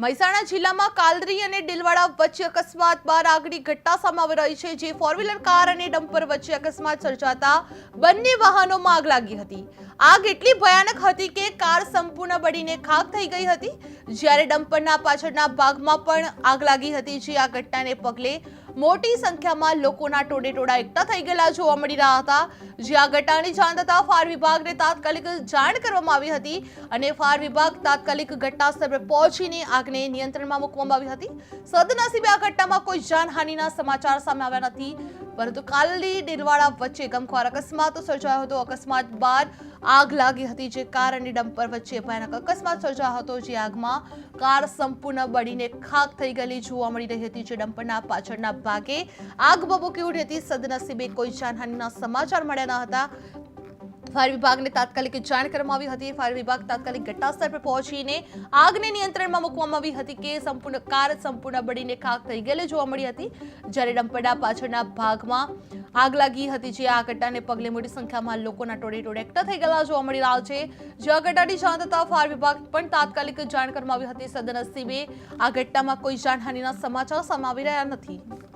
મહેસાણા જિલ્લામાં કાલરી અને ડીલવાડા વચ્ચે અકસ્માત બાદ આગની ઘટના સામે આવી રહી છે, જે ફોર વ્હીલર કાર અને ડમ્પર વચ્ચે અકસ્માત સર્જાતા બંને વાહનોમાં આગ લાગી હતી। આગ એટલી ભયાનક હતી કે કાર સંપૂર્ણ બળીને ખાખ થઈ ગઈ હતી, જ્યારે ડમ્પરના પાછળના ભાગમાં પણ આગ લાગી હતી। જે આ ઘટનાને પગલે મોટી સંખ્યામાં લોકોના ટોળેટોળા એકઠા થઈ ગયેલા જોવા મળી રહ્યા હતા। જે આ ઘટનાની જાણ થતાં ફાયર વિભાગને તાત્કાલિક જાણ કરવામાં આવી હતી અને ફાયર વિભાગ તાત્કાલિક ઘટના સ્થળ પર પહોંચીને આગને નિયંત્રણમાં મૂકવામાં આવી હતી। સદનસીબે આ ઘટનામાં કોઈ જાનહાનિના સમાચાર સામે આવ્યા નથી, પરંતુ કાલરી ડીલવાડા વચ્ચે ગમખ્વાર અકસ્માત સર્જાયો હતો। અકસ્માત બાદ આગ લાગી હતી, જે કાર અને ડમ્પર વચ્ચે ભયાનક અકસ્માત સર્જાયો હતો। જે આગમાં કાર સંપૂર્ણ બળીને ખાખ થઈ ગયેલી જોવા મળી રહી હતી, જે ડમ્પરના પાછળના ભાગે આગ ભભૂકી ઉઠી હતી। સદનસીબે કોઈ જાનહાનિના સમાચાર મળ્યા ન હતા। ફાયર વિભાગને તાત્કાલિક જાણ કરવામાં આવી હતી। ફાયર વિભાગ તાત્કાલિક ઘટના સ્થળ પર પહોંચીને આગને નિયંત્રણમાં મૂકવામાં આવી હતી કે સંપૂર્ણ કાર સંપૂર્ણ બળીને ખાખ થઈ ગયેલી જોવા મળી હતી, જ્યારે ડમ્પરના પાછળના ભાગમાં આગ લાગી હતી। જે આ ઘટનાને પગલે મોટી સંખ્યામાં લોકોના ટોળેટોળે એકઠા થઈ ગયેલા જોવા મળી રહ્યા છે। જે આ ઘટનાની જાણ થતાં ફાયર વિભાગ પણ તાત્કાલિક જાણ કરવામાં આવી હતી। સદનસીબે આ ઘટનામાં કોઈ જાનહાનિના સમાચાર સામે આવી રહ્યા નથી।